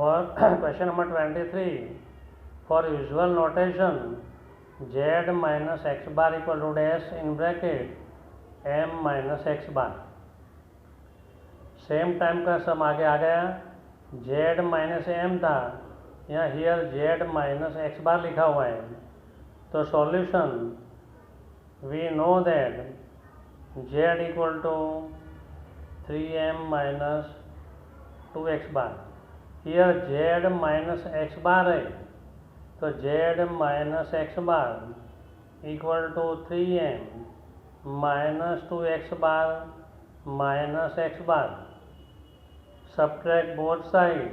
For question number 23, for usual notation, z minus x bar equal to dash in bracket m minus x bar. Same time का सम आगे आ गया, z minus M था, यहाँ here z minus x bar लिखा हुआ है. तो solution we know that z equal to 3m minus 2x bar. Here z minus x bar है, तो z minus x bar equal to 3m minus 2x bar minus x bar. Subtract both side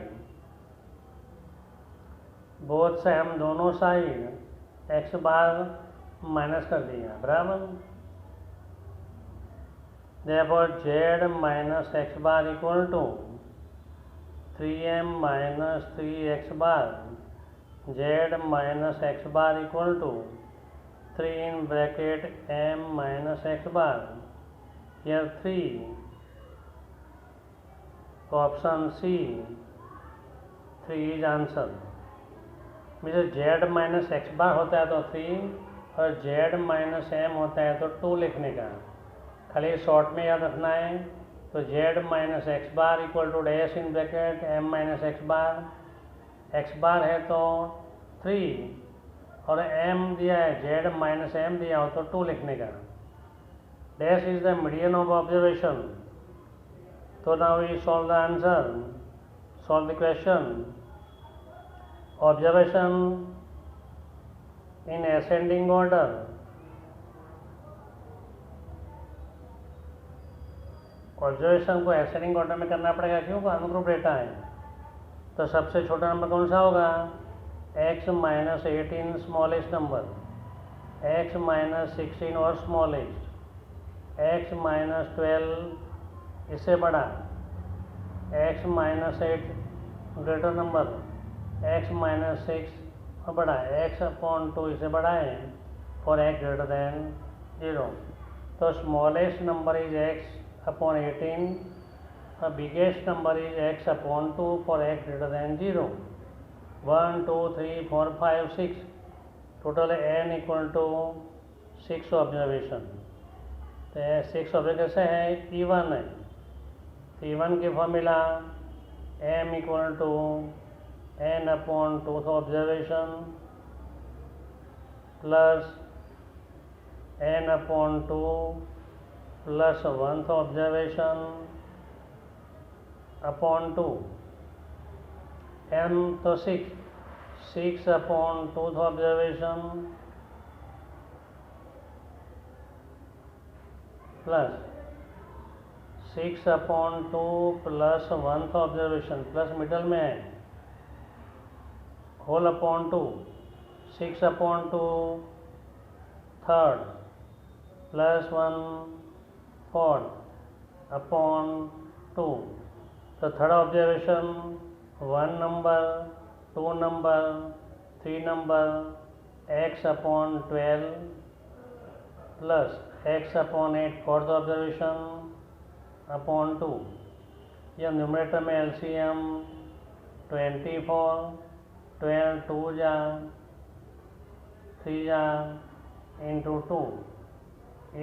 हम दोनों side x bar minus कर दिया, बराबर. Therefore z minus x bar equal to 3m minus 3x bar. z minus x bar equal to 3 इन bracket m minus x bar. Here 3, तो option C 3 is answer. मुझे z minus x bar होता है तो 3 और z minus M होता है तो 2 लिखने का. खाली शॉर्ट में याद रखना है. तो z minus x bar equal to dash in bracket m minus x bar. X bar है तो 3 और m दिया है, z माइनस एम दिया हो तो 2 लिखने का. Dash is the median of observation. So now we solve the answer, solve the question. Observation in ascending order. Observation को ascending order में करना पड़ेगा, क्यों? अनुरूप डेटा है. तो सबसे छोटा नंबर कौन सा होगा? x minus 18 smallest number, x minus 16 और स्मॉलेस्ट, x माइनस 12 इससे बड़ा, x minus 8 greater number, x minus 6 और बड़ा, x अपॉन 2 इससे बड़ा है, फॉर x ग्रेटर देन 0. तो smallest number is x upon 18 और biggest number is x upon 2 for x greater than 0. 1 2 3 4 5 6, total n equal to 6 observation. तो 6 observation कैसे है? E1 है. E1 की formula m equal to n upon 2 observation plus n upon 2 plus 1 observation upon 2. m तो 6 upon 2 observation plus 6 upon 2 plus 1 observation plus middle में है whole upon 2. 6 upon 2 third plus 1 fourth upon 2. तो third observation 1 number 2 number 3 number x upon 12 plus x upon 8 fourth observation upon 2. यह numerator में LCM 24, 12 2 जा 3 जा into 2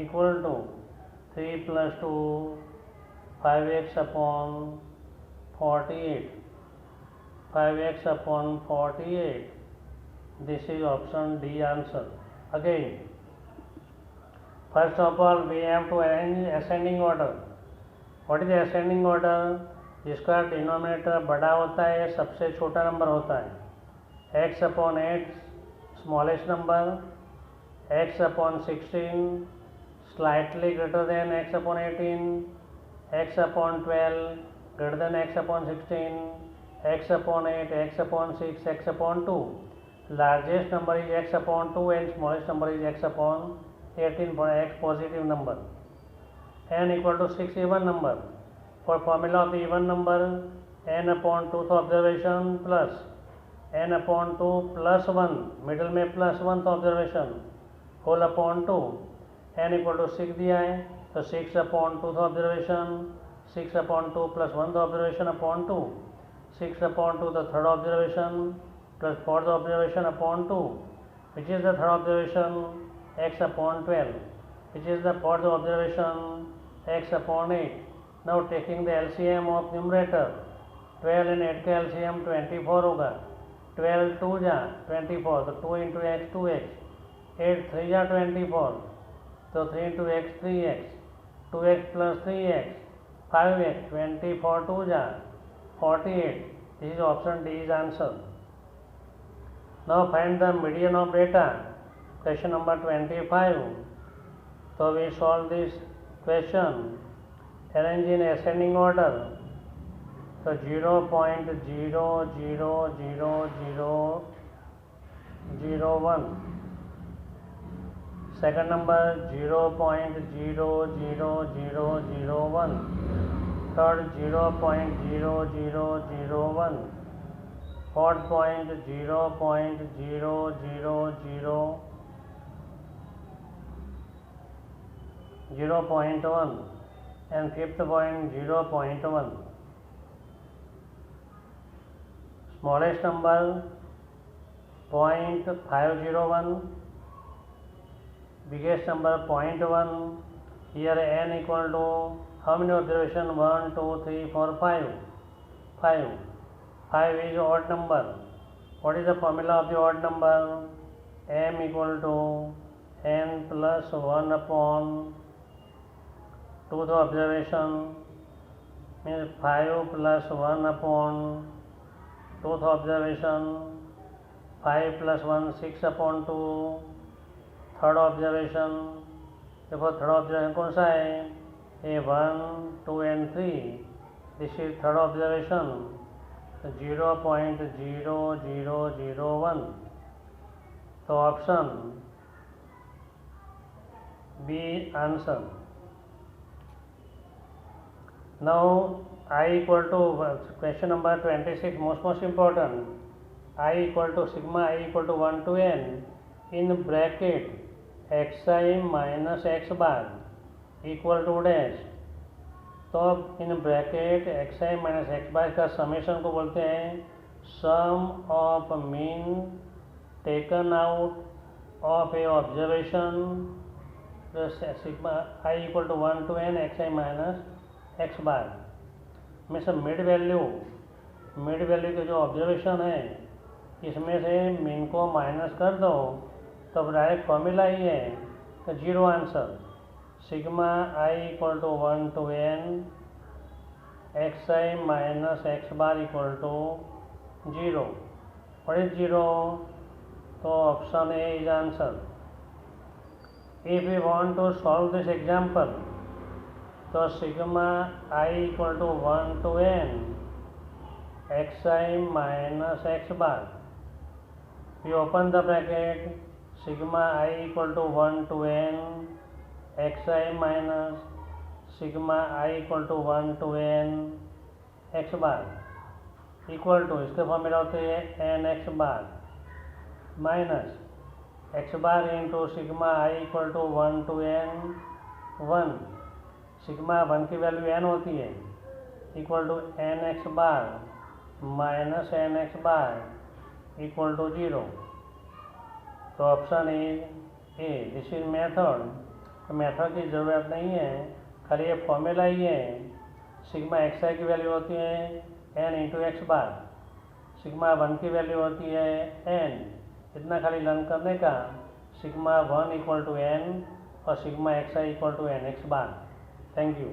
equal to 3 plus 2 5x upon 48. 5x upon 48. This is option D answer. Again, first of all we have to arrange ascending order. What is the ascending order? जिसका denominator बड़ा होता है सबसे छोटा number होता है. x upon 8 smallest number, x upon 16 slightly greater than x upon 18, x upon 12 greater than x upon 16, x upon 8, x upon 6, x upon 2. Largest number is x upon 2 and smallest number is x upon 18 for x positive number. n equal to 6 even number. For formula of the even number, n upon 2th observation plus n upon 2 plus 1, middle में plus 1th observation, whole upon 2, n equal to 6 दिया है तो 6 upon 2th observation, 6 upon 2 plus 1th observation upon 2, 6 upon 2 the third observation plus fourth observation upon 2, which is the third observation, x upon 12, which is the fourth observation, x upon 8. Now taking the LCM of numerator, 12 and 8 का LCM 24 होगा, 12 2 जा 24 तो 2 into x 2x, 8 3 जा 24 तो 3 into x 3x, 2x plus 3x 5x, 24 2 जा 48. This is option D is answer. Now find the median of data. Question number 25. So we solve this question. Arrange in ascending order. So 0.000001. Second number 0.00001. Third 0.0001. Fourth point 0.00001 and fifth point 0.1. Smallest number 0.501, biggest number 0.1. Here n equal to how many observation? 1 2 3 4 5. 5 is odd number. What is the formula of the odd number? M equal to n plus 1 upon 2th observation, means 5 plus 1 upon 2th observation, 5 plus 1 6 upon 2, third observation. देखो third observation कौन सा है? A 1 2 and 3. This is third observation 0.0001. तो option B answer. Now I equal to question number 26, most important. I equal to sigma I equal to 1 to n in bracket xi minus x bar equal to dash. तो अब in bracket xi minus x bar का summation को बोलते हैं sum of mean taken out of a observation sigma i equal to 1 to n xi minus x bar में से mid value के जो ऑब्जर्वेशन है इसमें से मीन को माइनस कर दो तो डायरेक्ट फॉर्मूला ही है तो zero answer. Sigma i equal to 1 to n xi minus x bar equal to 0. What is 0? तो option a is answer. If we want to solve this example तो sigma i equal to 1 to n xi minus x bar. We open the bracket sigma i equal to 1 to n xi minus sigma i equal to 1 to n x bar equal to इसके formula होते हैं n x bar minus x bar into sigma i equal to 1 to n 1. Sigma 1 की value n होती है equal to n x bar minus n x bar equal to 0. तो option is A. This is method. तो method की ज़रूरत नहीं है, खाली ये फॉर्मूला ही है. सिग्मा एक्स आई की वैल्यू होती है एन इंटू एक्स बार, सिग्मा 1 की वैल्यू होती है एन. इतना खाली लर्न करने का. सिग्मा 1 इक्वल टू एन और sigma x i equal to n x bar. Thank you.